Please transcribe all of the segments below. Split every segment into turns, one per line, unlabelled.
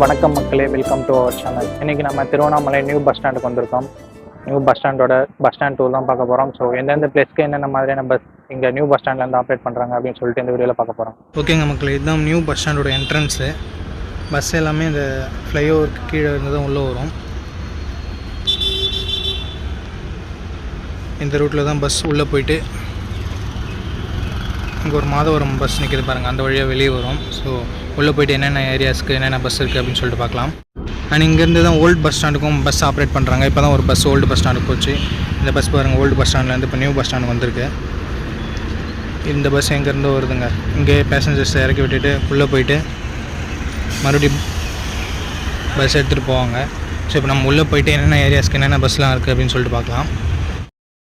வணக்கம் மக்களே, welcome to our channel. இன்றைக்கி நம்ம திருவண்ணாமலை நியூ பஸ் ஸ்டாண்டுக்கு வந்திருக்கோம். நியூ பஸ் ஸ்டாண்டோட பஸ் ஸ்டாண்ட் டூர் தான் பார்க்க போகிறோம். ஸோ எந்தெந்த பிளேஸ்க்கு என்னென்ன மாதிரியான பஸ் இங்கே நியூ பஸ் ஸ்டாண்ட்லேருந்து ஆப்ரேட் பண்ணுறாங்க அப்படின்னு சொல்லிட்டு இந்த வீடியோவில் பார்க்க போகிறோம்.
ஓகேங்க மக்களே, இதுதான் நியூ பஸ் ஸ்டாண்டோட என்ட்ரன்ஸு. பஸ் எல்லாமே இந்த ஃப்ளைஓவருக்கு கீழே இருந்து தான் உள்ளே வரும். இந்த ரூட்டில் தான் பஸ் உள்ளே போயிட்டு இங்கே ஒரு மாதவரம் பஸ் நிற்கிது பாருங்கள், அந்த வழியாக வெளியே வரும். ஸோ உள்ளே போய்ட்டு என்னென்ன ஏரியாஸ்க்கு என்னென்ன பஸ் இருக்குது அப்படின்னு சொல்லிட்டு பார்க்கலாம். அண்ட் இங்கேருந்து தான் ஓல்டு பஸ் ஸ்டாண்டுக்கும் பஸ் ஆப்ரேட் பண்ணுறாங்க. இப்போ தான் ஒரு பஸ் ஓல்டு பஸ் ஸ்டாண்டுக்கு போச்சு. இந்த பஸ் பாருங்கள், ஓல்டு பஸ் ஸ்டாண்ட்லேருந்து இப்போ நியூ பஸ் ஸ்டாண்டு வந்திருக்கு. இந்த பஸ் எங்கேருந்து வருதுங்க, இங்கே பேசஞ்சர்ஸ் இறக்கி விட்டுட்டு உள்ளே போயிட்டு மறுபடியும் பஸ் எடுத்துகிட்டு போவாங்க. ஸோ இப்போ நம்ம உள்ளே போயிட்டு என்னென்ன ஏரியாஸ்க்கு என்னென்ன பஸ்லாம் இருக்குது அப்படின்னு சொல்லிட்டு பார்க்கலாம்.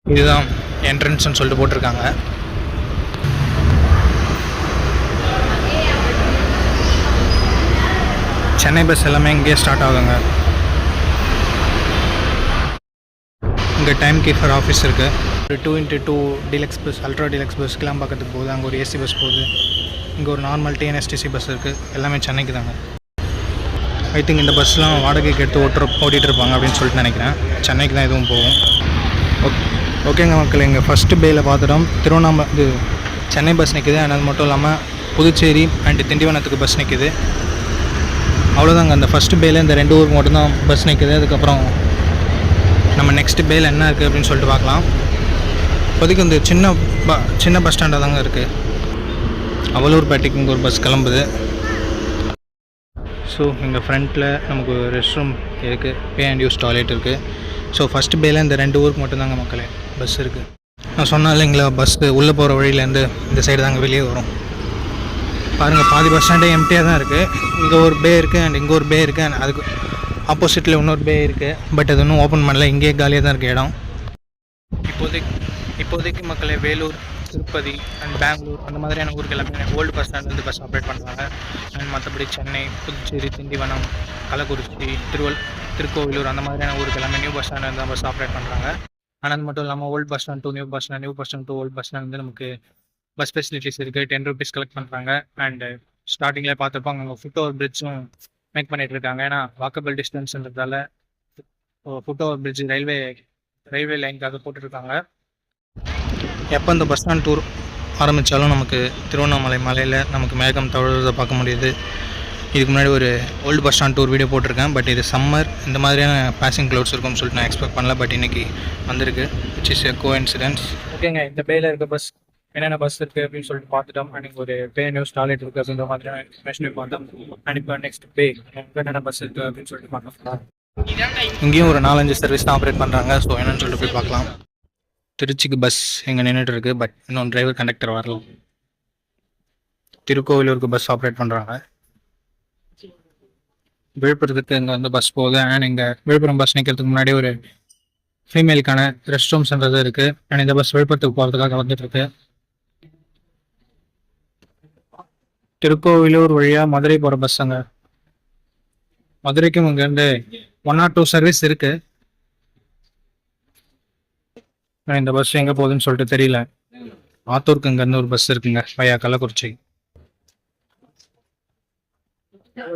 இதுதான் என்ட்ரன்ஸ்னு சொல்லிட்டு போட்டிருக்காங்க. சென்னை பஸ் எல்லாமே இங்கேயே ஸ்டார்ட் ஆகுதுங்க. இங்கே டைம் கீப்பர் ஆஃபீஸ் இருக்குது. ஒரு 2x2 deluxe bus, ultra deluxe bus கிளாம்பாக்கத்துக்கு போகுது. அங்கே ஒரு ஏசி பஸ் போகுது. இங்கே ஒரு நார்மல் டிஎன்எஸ்டிசி பஸ் இருக்குது. எல்லாமே சென்னைக்கு தாங்க. ஐ திங்க் இந்த பஸ்லாம் வாடகைக்கு எடுத்து ஓட்டிகிட்டு இருப்பாங்க அப்படின்னு சொல்லிட்டு நினைக்கிறேன். சென்னைக்கு தான் இதுவும் போகும். ஓகேங்க மக்கள், இங்கே ஃபஸ்ட்டு பேயில் பார்த்துட்டோம். திருவண்ணாமலை சென்னை பஸ் நிற்கிது. அண்ட் அது மட்டும் இல்லாமல் புதுச்சேரி அண்டு திண்டிவனத்துக்கு பஸ் நிற்கிது. அவ்வளோதாங்க. அந்த ஃபஸ்ட்டு பேயில் இந்த 2 ஊருக்கு மட்டும்தான் பஸ் நிற்குது. அதுக்கப்புறம் நம்ம நெக்ஸ்ட்டு பேயில் என்ன இருக்குது அப்படின்னு சொல்லிட்டு பார்க்கலாம். இப்போதைக்கு இந்த சின்ன பஸ் ஸ்டாண்டாக தாங்க இருக்குது. அவலூர்பேட்டைக்கு இங்கே ஒரு பஸ் கிளம்புது. ஸோ இங்கே ஃப்ரண்ட்டில் நமக்கு ரெஸ்ட் ரூம் இருக்குது, பே அண்ட் யூஸ் டாய்லெட் இருக்குது. ஸோ ஃபஸ்ட்டு பேயில் இந்த 2 ஊருக்கு மட்டும்தாங்க மக்களே பஸ் இருக்குது. நான் சொன்னாலும் இல்லைங்களா, பஸ்ஸு உள்ளே போகிற வழியிலேருந்து இந்த சைடு தாங்க வெளியே வரும். பாருங்கள், பாதி பஸ் ஸ்டாண்டே எம்டியாக தான் இருக்குது. இங்கே ஒரு பே இருக்குது அண்ட் இங்கே ஒரு பே இருக்குது. அண்ட் அதுக்கு ஆப்போசிட்டில் இன்னொரு பே இருக்குது. பட் அது இன்னும் ஓப்பன் பண்ணல. இங்கேயே காலியாக தான் இருக்குது இடம். இப்போதைக்கு மக்களே வேலூர், திருப்பதி அண்ட் பெங்களூர் அந்த மாதிரியான ஊருக்கு எல்லாமே ஓல்டு பஸ் ஸ்டாண்ட்லேருந்து பஸ் ஆப்ரேட் பண்ணுறாங்க. அண்ட் மற்றபடி சென்னை, புதுச்சேரி, திண்டிவனம், கள்ளக்குறிச்சி, திருக்கோவிலூர் அந்த மாதிரியான ஊருக்கு எல்லாமே நியூ பஸ் ஸ்டாண்ட்லேருந்து தான் பஸ் ஆப்ரேட் பண்ணுறாங்க. ஆனால் அது மட்டும் இல்லாமல் old bus stand to new bus stand, new bus stand to old bus stand வந்து நமக்கு பஸ் ஃபெசிலிட்டிஸ் இருக்குது. 10 rupees கலெக்ட் பண்ணுறாங்க. அண்டு ஸ்டார்டிங்கில் பார்த்துருப்பாங்க, அங்கே ஃபுட் ஓவர் பிரிட்ஜும் மேக் பண்ணிகிட்டு இருக்காங்க. ஏன்னா வாக்கபிள் டிஸ்டன்ஸ்ன்றதால ஃபுட் ஓவர் பிரிட்ஜ் ரயில்வே லைனுக்காக போட்டுருக்காங்க. எப்போ இந்த பஸ் ஸ்டாண்ட் டூர் ஆரம்பித்தாலும் நமக்கு திருவண்ணாமலை மலையில் நமக்கு மேகம் தவழுறதை பார்க்க முடியுது. இதுக்கு முன்னாடி ஒரு old bus stand tour video போட்டிருக்கேன். பட் இது சம்மர், இந்த மாதிரியான பேசிங் க்ளவுட்ஸ் இருக்கும்னு சொல்லிட்டு நான் எக்ஸ்பெக்ட் பண்ணல. பட் இன்றைக்கி வந்திருக்கு, விச் இஸ் எ கோஇன்சிடென்ஸ். ஓகேங்க, இந்த பேயில் இருக்க பஸ் என்னென்ன பஸ் இருக்குது அப்படின்னு சொல்லிட்டு பார்த்துட்டோம். அன்றைக்கி ஒரு பே நியூஸ் டாய்லெட் இருக்குது அப்படின்ற மாதிரியான இன்ஃபர்மேஷன் பார்த்தோம். அண்ட் இப்போ நெக்ஸ்ட் பே என்னென்ன பஸ் இருக்குது அப்படின்னு சொல்லிட்டு பார்க்கலாம். இங்கேயும் ஒரு 4-5 சர்வீஸ் தான் ஆப்ரேட் பண்ணுறாங்க. ஸோ என்னென்னு சொல்லிட்டு போய் பார்க்கலாம். திருச்சிக்கு பஸ் இங்கே நின்றுட்டு இருக்குது. பட் இன்னும் டிரைவர் கண்டக்டர் வரல. திருக்கோவிலூருக்கு பஸ் ஆப்ரேட் பண்ணுறாங்க. விழுப்புரத்துக்கு இங்கே வந்து பஸ் போகுது. அண்ட் இங்கே விழுப்புரம் பஸ் நிற்கிறதுக்கு முன்னாடி ஒரு ஃபீமேலுக்கான ரெஸ்ட் ரூம்ஸ்ன்றது இருக்குது. அண்ட் இந்த பஸ் விழுப்புரத்துக்கு போகிறதுக்காக வந்துட்டு இருக்கு. திருக்கோவிலூர் வழியாக மதுரை போகிற பஸ்ஸுங்க. மதுரைக்கும் இங்கேருந்து 1 or 2 சர்வீஸ் இருக்குது. இந்த பஸ் எங்கே போகுதுன்னு சொல்லிட்டு தெரியல. ஆத்தூருக்கு இங்கேருந்து ஒரு பஸ் இருக்குங்க பையா கள்ளக்குறிச்சி.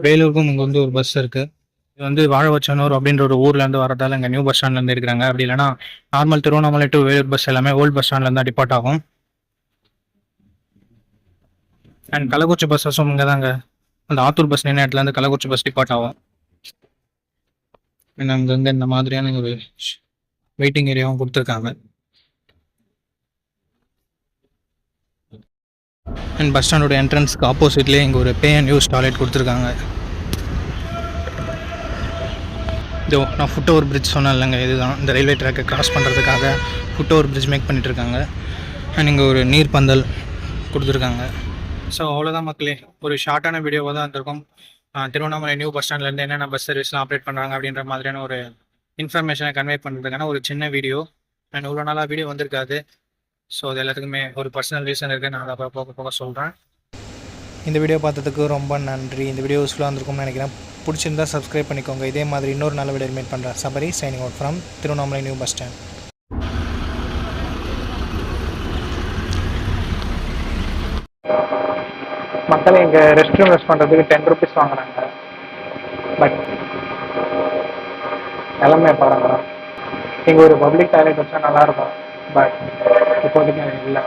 வேலூருக்கும் இங்கே வந்து ஒரு பஸ் இருக்குது. இது வந்து வாழவச்சனூர் அப்படின்ற ஒரு ஊர்லேருந்து வரதால இங்கே நியூ பஸ் ஸ்டாண்ட்லேருந்து இருக்கிறாங்க. அப்படி இல்லைனா normal Tiruvannamalai to Vellore bus எல்லாமே ஓல்டு பஸ் ஸ்டாண்ட்லேருந்து தான் டிபார்ட் ஆகும். அண்ட் கள்ளக்குறிச்சி பஸ்ஸஸும் இங்கே தாங்க. அந்த ஆத்தூர் பஸ் நின்ன இடத்துலேருந்து கள்ளக்குறிச்சி பஸ் டிபார்ட் ஆகும். அங்கங்கே இந்த மாதிரியான ஒரு வெயிட்டிங் ஏரியாவும் கொடுத்துருக்காங்க. அண்ட் பஸ் ஸ்டாண்டோட என்ட்ரன்ஸ்க்கு ஆப்போசிட்லேயே இங்கே ஒரு பே அண்ட் யூஸ் டாய்லெட் கொடுத்துருக்காங்க. இதோ நான் ஃபுட் ஓவர் பிரிட்ஜ் சொன்னேன் இல்லைங்க, இதுதான் இந்த ரயில்வே ட்ராக்கை கிராஸ் பண்ணுறதுக்காக ஃபுட் ஓவர் பிரிட்ஜ் மேக் பண்ணிகிட்ருக்காங்க. அண்ட் இங்கே ஒரு நீர் பந்தல் கொடுத்துருக்காங்க. ஸோ அவ்வளோதான் மக்களே, ஒரு ஷார்ட்டான வீடியோவாக தான் இருந்திருக்கும். திருவண்ணாமலை நியூ பஸ் ஸ்டாண்ட்லேருந்து என்னென்ன பஸ் சர்வீஸ்லாம் ஆப்ரேட் பண்ணுறாங்க அப்படின்ற மாதிரியான ஒரு இன்ஃபர்மேஷனை கன்வே பண்ணுறதுக்கான ஒரு சின்ன வீடியோ. அண்ட் இவ்வளோ நாளாக வீடியோ வந்திருக்காது. ஸோ அது எல்லாத்துக்குமே ஒரு பர்சனல் ரீசன் இருக்குது. நான் அதை போக சொல்கிறேன். இந்த வீடியோ பார்த்ததுக்கு ரொம்ப நன்றி. இந்த வீடியோ யூஸ்ஃபுல்லாக இருந்திருக்கும்னு நினைக்கிறேன். பிடிச்சிருந்தா சப்ஸ்கிரைப் பண்ணிக்கோங்க. இதே மாதிரி இன்னொரு நல்ல வீடியோ மேட் பண்ணுறேன். Sabari signing out from Tiruvannamalai new bus stand.
மக்கள் இங்கே ரெஸ்ட் ரூம் யூஸ் பண்ணுறதுக்கு 10 rupees வாங்குறாங்க. பட் நிலைமை பாருங்க. இங்கே ஒரு பப்ளிக் டாய்லெட் வச்சா நல்லாயிருக்கும், பட் இப்போதைக்கு அது இல்லை.